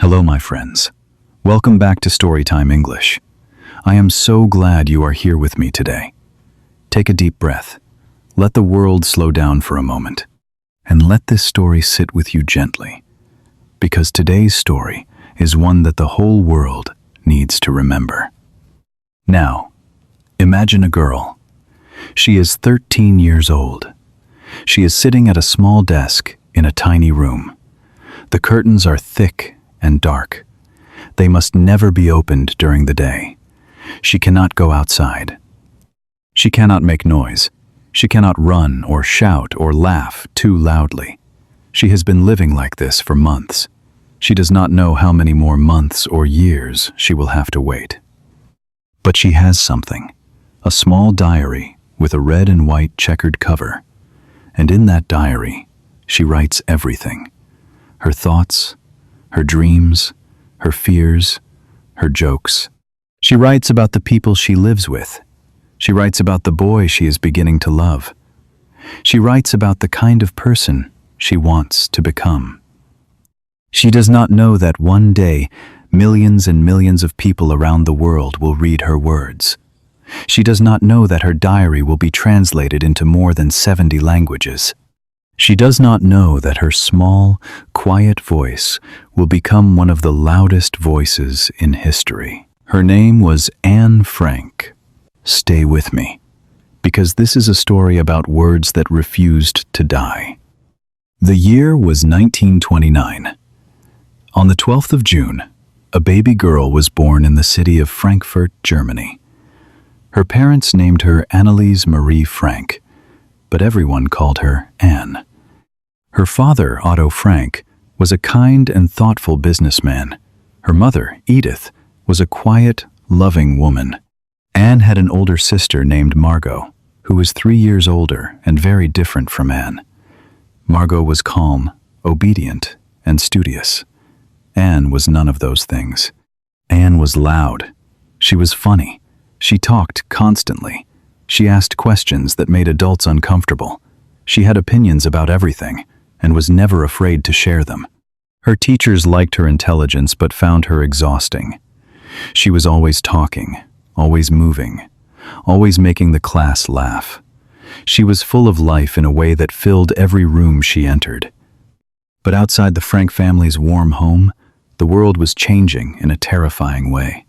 Hello, my friends. Welcome back to Storytime English. I am so glad you are here with me today. Take a deep breath. Let the world slow down for a moment. And let this story sit with you gently. Because today's story is one that the whole world needs to remember. Now, imagine a girl. She is 13 years old. She is sitting at a small desk in a tiny room. The curtains are thick and dark. They must never be opened during the day. She cannot go outside. She cannot make noise. She cannot run or shout or laugh too loudly. She has been living like this for months. She does not know how many more months or years she will have to wait. But she has something, a small diary with a red and white checkered cover. And in that diary, she writes everything. Her thoughts, her dreams, her fears, her jokes. She writes about the people she lives with. She writes about the boy she is beginning to love. She writes about the kind of person she wants to become. She does not know that one day, millions and millions of people around the world will read her words. She does not know that her diary will be translated into more than 70 languages. She does not know that her small, quiet voice will become one of the loudest voices in history. Her name was Anne Frank. Stay with me, because this is a story about words that refused to die. The year was 1929. On the 12th of June, a baby girl was born in the city of Frankfurt, Germany. Her parents named her Anneliese Marie Frank, but everyone called her Anne. Her father, Otto Frank, was a kind and thoughtful businessman. Her mother, Edith, was a quiet, loving woman. Anne had an older sister named Margot, who was 3 years older and very different from Anne. Margot was calm, obedient, and studious. Anne was none of those things. Anne was loud. She was funny. She talked constantly. She asked questions that made adults uncomfortable. She had opinions about everything and was never afraid to share them. Her teachers liked her intelligence but found her exhausting. She was always talking, always moving, always making the class laugh. She was full of life in a way that filled every room she entered. But outside the Frank family's warm home, the world was changing in a terrifying way.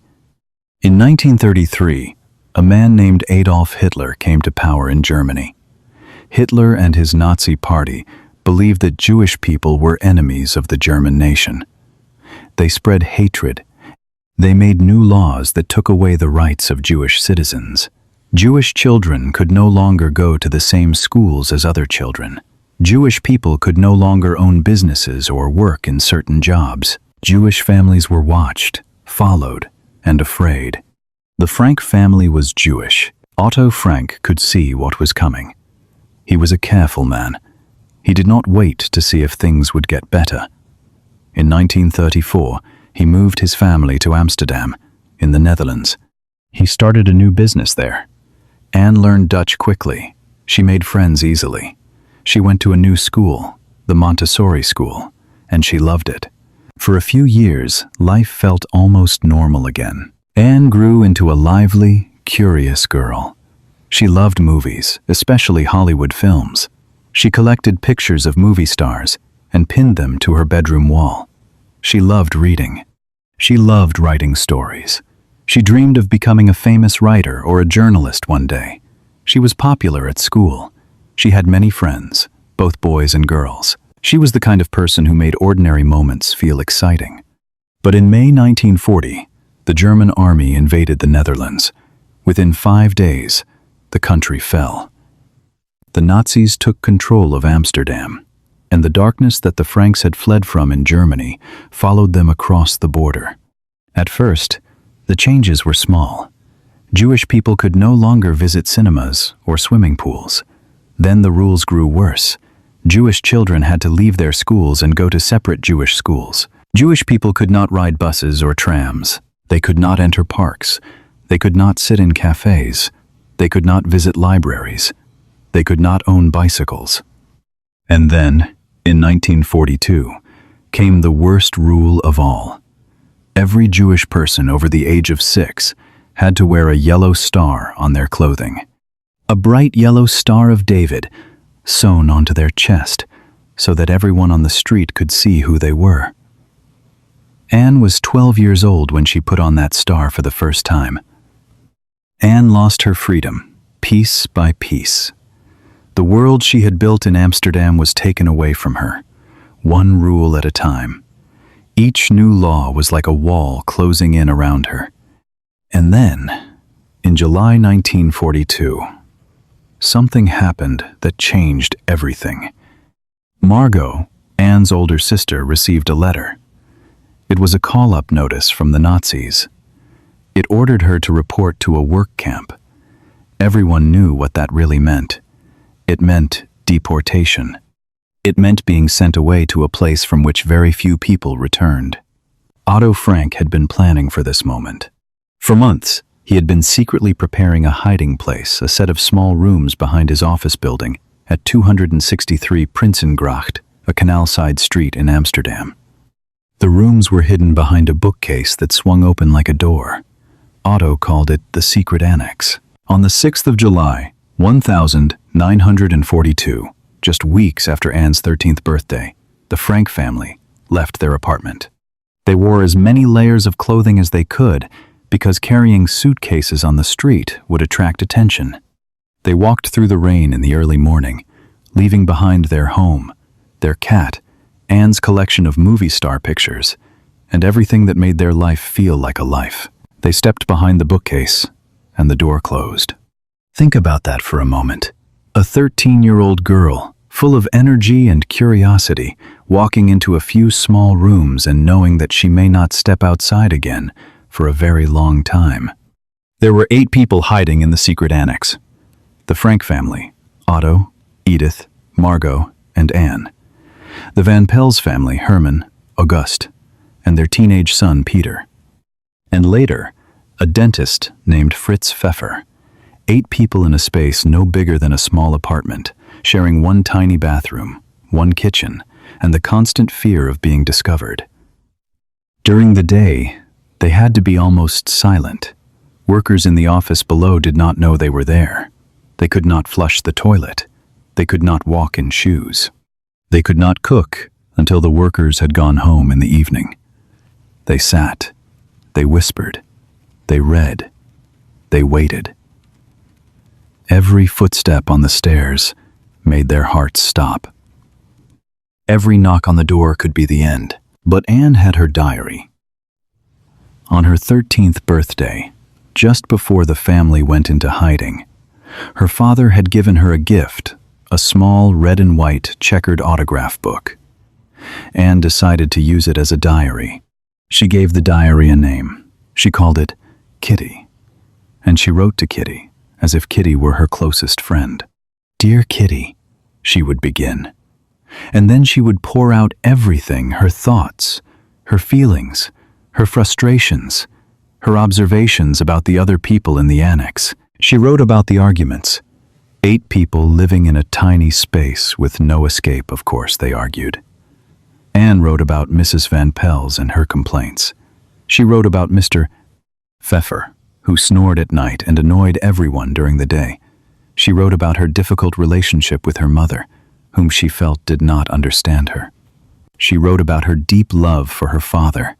In 1933, a man named Adolf Hitler came to power in Germany. Hitler and his Nazi party believed that Jewish people were enemies of the German nation. They spread hatred. They made new laws that took away the rights of Jewish citizens. Jewish children could no longer go to the same schools as other children. Jewish people could no longer own businesses or work in certain jobs. Jewish families were watched, followed, and afraid. The Frank family was Jewish. Otto Frank could see what was coming. He was a careful man. He did not wait to see if things would get better. In 1934, he moved his family to Amsterdam, in the Netherlands. He started a new business there. Anne learned Dutch quickly. She made friends easily. She went to a new school, the Montessori school, and she loved it. For a few years, life felt almost normal again. Anne grew into a lively, curious girl. She loved movies, especially Hollywood films. She collected pictures of movie stars and pinned them to her bedroom wall. She loved reading. She loved writing stories. She dreamed of becoming a famous writer or a journalist one day. She was popular at school. She had many friends, both boys and girls. She was the kind of person who made ordinary moments feel exciting. But in May 1940, the German army invaded the Netherlands. Within 5 days, the country fell. The Nazis took control of Amsterdam, and the darkness that the Franks had fled from in Germany followed them across the border. At first, the changes were small. Jewish people could no longer visit cinemas or swimming pools. Then the rules grew worse. Jewish children had to leave their schools and go to separate Jewish schools. Jewish people could not ride buses or trams. They could not enter parks. They could not sit in cafes. They could not visit libraries. They could not own bicycles. And then, in 1942, came the worst rule of all. Every Jewish person over the age of 6 had to wear a yellow star on their clothing. A bright yellow Star of David sewn onto their chest so that everyone on the street could see who they were. Anne was 12 years old when she put on that star for the first time. Anne lost her freedom, piece by piece. The world she had built in Amsterdam was taken away from her, one rule at a time. Each new law was like a wall closing in around her. And then, in July 1942, something happened that changed everything. Margot, Anne's older sister, received a letter. It was a call-up notice from the Nazis. It ordered her to report to a work camp. Everyone knew what that really meant. It meant deportation. It meant being sent away to a place from which very few people returned. Otto Frank had been planning for this moment. For months, he had been secretly preparing a hiding place, a set of small rooms behind his office building at 263 Prinsengracht, a canal-side street in Amsterdam. The rooms were hidden behind a bookcase that swung open like a door. Otto called it the secret annex. On the 6th of July, 1942, just weeks after Anne's 13th birthday, the Frank family left their apartment. They wore as many layers of clothing as they could because carrying suitcases on the street would attract attention. They walked through the rain in the early morning, leaving behind their home, their cat, Anne's collection of movie star pictures, and everything that made their life feel like a life. They stepped behind the bookcase, and the door closed. Think about that for a moment. A 13-year-old girl, full of energy and curiosity, walking into a few small rooms and knowing that she may not step outside again for a very long time. There were 8 people hiding in the secret annex. The Frank family, Otto, Edith, Margot, and Anne. The Van Pels family, Herman, Auguste, and their teenage son, Peter. And later, a dentist named Fritz Pfeffer. 8 people in a space no bigger than a small apartment, sharing one tiny bathroom, one kitchen, and the constant fear of being discovered. During the day, they had to be almost silent. Workers in the office below did not know they were there. They could not flush the toilet. They could not walk in shoes. They could not cook until the workers had gone home in the evening. They sat. They whispered. They read. They waited. Every footstep on the stairs made their hearts stop. Every knock on the door could be the end. But Anne had her diary. On her 13th birthday, just before the family went into hiding, her father had given her a gift, a small red and white checkered autograph book. Anne decided to use it as a diary. She gave the diary a name. She called it Kitty. And she wrote to Kitty, as if Kitty were her closest friend. "Dear Kitty," she would begin. And then she would pour out everything, her thoughts, her feelings, her frustrations, her observations about the other people in the annex. She wrote about the arguments. 8 people living in a tiny space with no escape, of course, they argued. Anne wrote about Mrs. Van Pels and her complaints. She wrote about Mr. Pfeffer, who snored at night and annoyed everyone during the day. She wrote about her difficult relationship with her mother, whom she felt did not understand her. She wrote about her deep love for her father,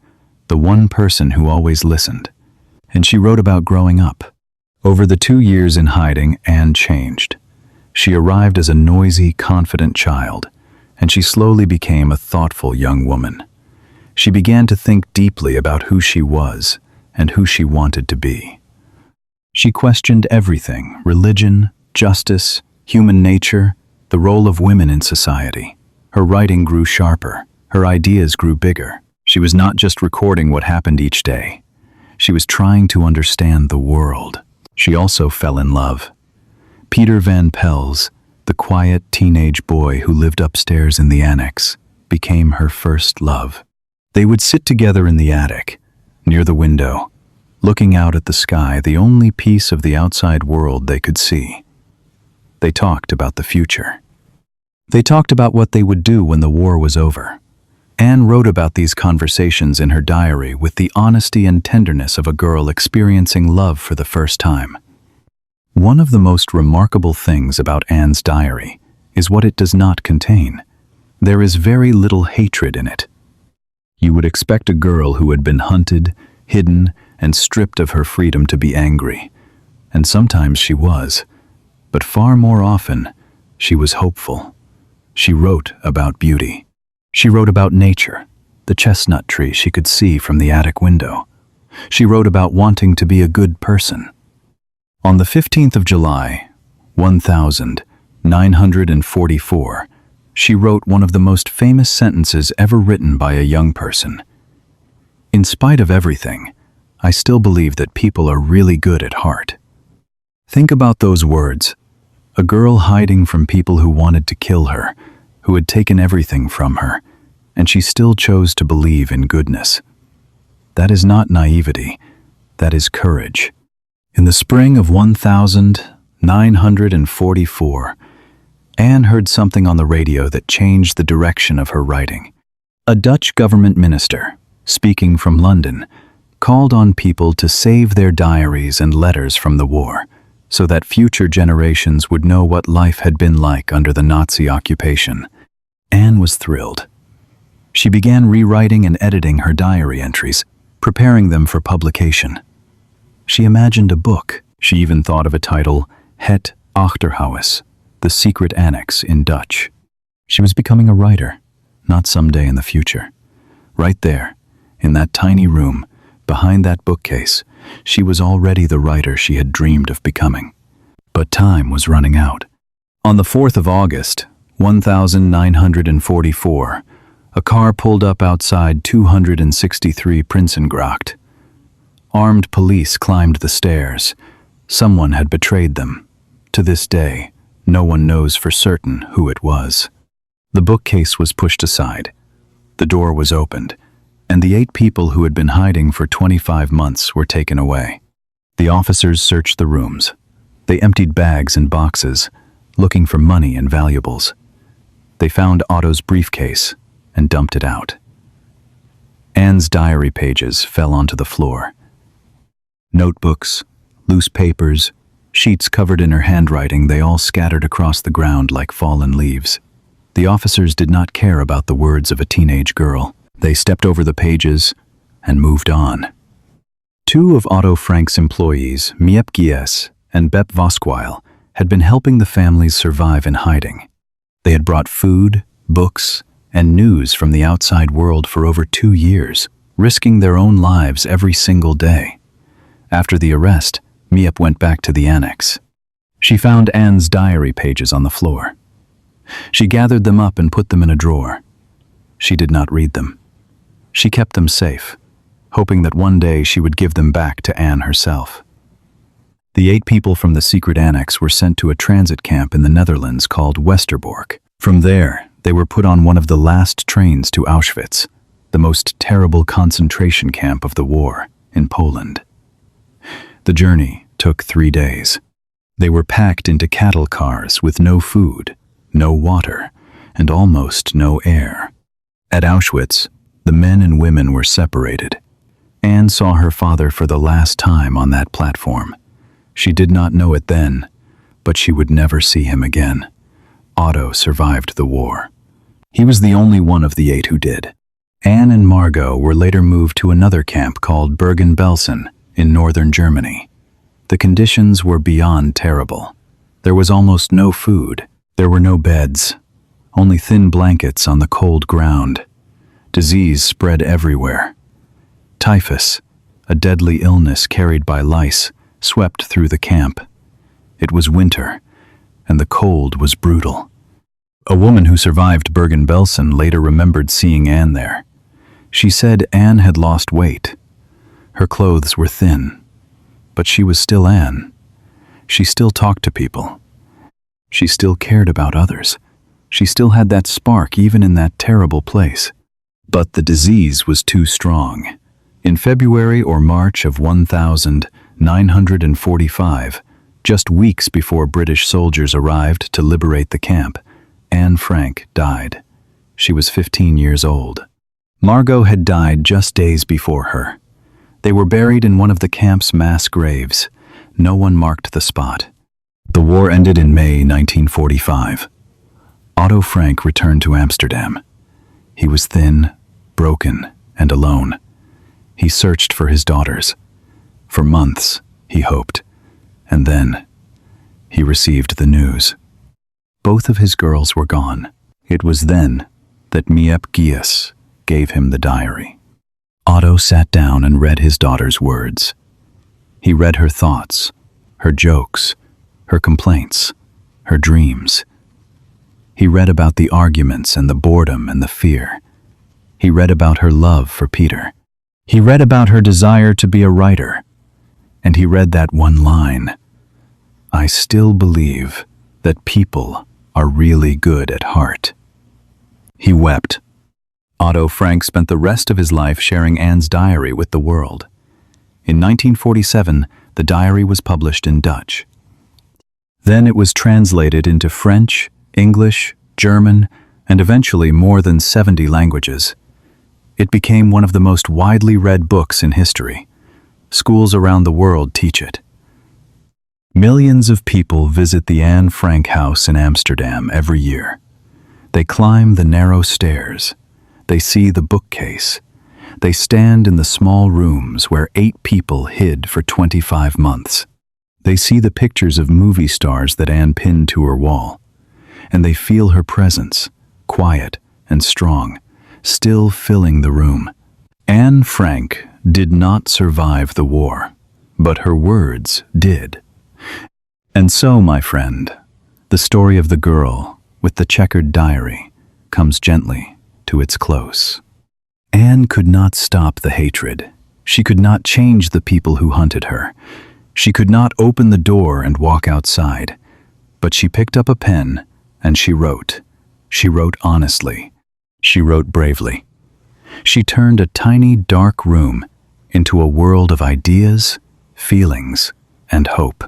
the one person who always listened. And she wrote about growing up. Over the 2 years in hiding, Anne changed. She arrived as a noisy, confident child, and she slowly became a thoughtful young woman. She began to think deeply about who she was and who she wanted to be. She questioned everything: religion, justice, human nature, the role of women in society. Her writing grew sharper. Her ideas grew bigger. She was not just recording what happened each day. She was trying to understand the world. She also fell in love. Peter Van Pels, the quiet teenage boy who lived upstairs in the annex, became her first love. They would sit together in the attic, near the window, looking out at the sky, the only piece of the outside world they could see. They talked about the future. They talked about what they would do when the war was over. Anne wrote about these conversations in her diary with the honesty and tenderness of a girl experiencing love for the first time. One of the most remarkable things about Anne's diary is what it does not contain. There is very little hatred in it. You would expect a girl who had been hunted, hidden, and stripped of her freedom to be angry, and sometimes she was, but far more often, she was hopeful. She wrote about beauty. She wrote about nature, the chestnut tree she could see from the attic window. She wrote about wanting to be a good person. On the 15th of July, 1944, she wrote one of the most famous sentences ever written by a young person. "In spite of everything, I still believe that people are really good at heart." Think about those words. A girl hiding from people who wanted to kill her, who had taken everything from her, and she still chose to believe in goodness. That is not naivety, that is courage. In the spring of 1944, Anne heard something on the radio that changed the direction of her writing. A Dutch government minister, speaking from London, called on people to save their diaries and letters from the war, so that future generations would know what life had been like under the Nazi occupation. Anne was thrilled. She began rewriting and editing her diary entries, preparing them for publication. She imagined a book. She even thought of a title, Het Achterhuis, the secret annex in Dutch. She was becoming a writer, not someday in the future. Right there, in that tiny room, behind that bookcase, she was already the writer she had dreamed of becoming. But time was running out. On the 4th of August, 1944, a car pulled up outside 263 Prinsengracht. Armed police climbed the stairs. Someone had betrayed them. To this day, no one knows for certain who it was. The bookcase was pushed aside. The door was opened, and the 8 people who had been hiding for 25 months were taken away. The officers searched the rooms. They emptied bags and boxes, looking for money and valuables. They found Otto's briefcase and dumped it out. Anne's diary pages fell onto the floor. Notebooks, loose papers, sheets covered in her handwriting, they all scattered across the ground like fallen leaves. The officers did not care about the words of a teenage girl. They stepped over the pages and moved on. 2 of Otto Frank's employees, Miep Gies and Bep Vosquile, had been helping the families survive in hiding. They had brought food, books, and news from the outside world for over 2 years, risking their own lives every single day. After the arrest, Miep went back to the annex. She found Anne's diary pages on the floor. She gathered them up and put them in a drawer. She did not read them. She kept them safe, hoping that one day she would give them back to Anne herself. The 8 people from the secret annex were sent to a transit camp in the Netherlands called Westerbork. From there, they were put on one of the last trains to Auschwitz, the most terrible concentration camp of the war, in Poland. The journey took 3 days. They were packed into cattle cars with no food, no water, and almost no air. At Auschwitz, the men and women were separated. Anne saw her father for the last time on that platform. She did not know it then, but she would never see him again. Otto survived the war. He was the only one of the 8 who did. Anne and Margot were later moved to another camp called Bergen-Belsen in northern Germany. The conditions were beyond terrible. There was almost no food. There were no beds, only thin blankets on the cold ground. Disease spread everywhere. Typhus, a deadly illness carried by lice, swept through the camp. It was winter, and the cold was brutal. A woman who survived Bergen-Belsen later remembered seeing Anne there. She said Anne had lost weight. Her clothes were thin, but she was still Anne. She still talked to people. She still cared about others. She still had that spark even in that terrible place. But the disease was too strong. In February or March of 1945, just weeks before British soldiers arrived to liberate the camp, Anne Frank died. She was 15 years old. Margot had died just days before her. They were buried in one of the camp's mass graves. No one marked the spot. The war ended in May 1945. Otto Frank returned to Amsterdam. He was thin, broken, and alone. He searched for his daughters. For months, he hoped. And then, he received the news. Both of his girls were gone. It was then that Miep Gies gave him the diary. Otto sat down and read his daughter's words. He read her thoughts, her jokes, her complaints, her dreams. He read about the arguments and the boredom and the fear. He read about her love for Peter. He read about her desire to be a writer. And he read that one line, "I still believe that people are really good at heart." He wept. Otto Frank spent the rest of his life sharing Anne's diary with the world. In 1947, the diary was published in Dutch. Then it was translated into French, English, German, and eventually more than 70 languages. It became one of the most widely read books in history. Schools around the world teach it. Millions of people visit the Anne Frank house in Amsterdam every year. They climb the narrow stairs. They see the bookcase. They stand in the small rooms where 8 people hid for 25 months. They see the pictures of movie stars that Anne pinned to her wall. And they feel her presence, quiet and strong, still filling the room. Anne Frank did not survive the war, but her words did. And so, my friend, the story of the girl with the checkered diary comes gently to its close. Anne could not stop the hatred. She could not change the people who hunted her. She could not open the door and walk outside. But she picked up a pen and she wrote. She wrote honestly. She wrote bravely. She turned a tiny, dark room into a world of ideas, feelings, and hope.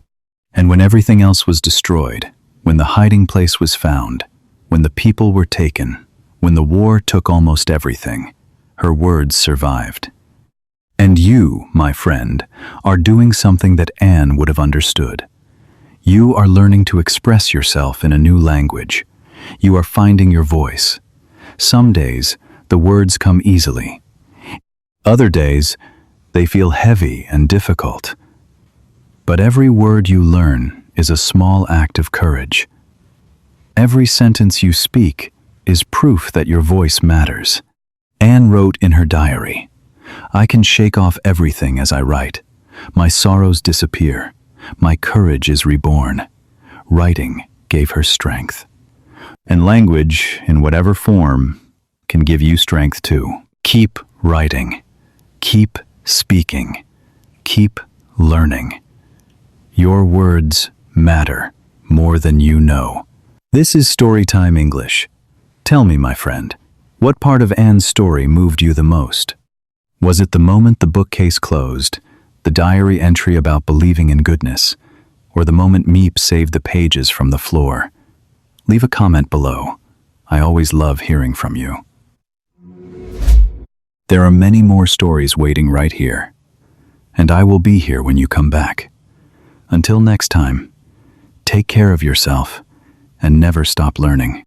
And when everything else was destroyed, when the hiding place was found, when the people were taken, when the war took almost everything, her words survived. And you, my friend, are doing something that Anne would have understood. You are learning to express yourself in a new language. You are finding your voice. Some days, the words come easily. Other days, they feel heavy and difficult. But every word you learn is a small act of courage. Every sentence you speak is proof that your voice matters. Anne wrote in her diary, "I can shake off everything as I write. My sorrows disappear. My courage is reborn." Writing gave her strength. And language, in whatever form, can give you strength too. Keep writing. Keep speaking. Keep learning. Your words matter more than you know. This is Storytime English. Tell me, my friend, what part of Anne's story moved you the most? Was it the moment the bookcase closed, the diary entry about believing in goodness, or the moment Miep saved the pages from the floor? Leave a comment below. I always love hearing from you. There are many more stories waiting right here, and I will be here when you come back. Until next time, take care of yourself and never stop learning.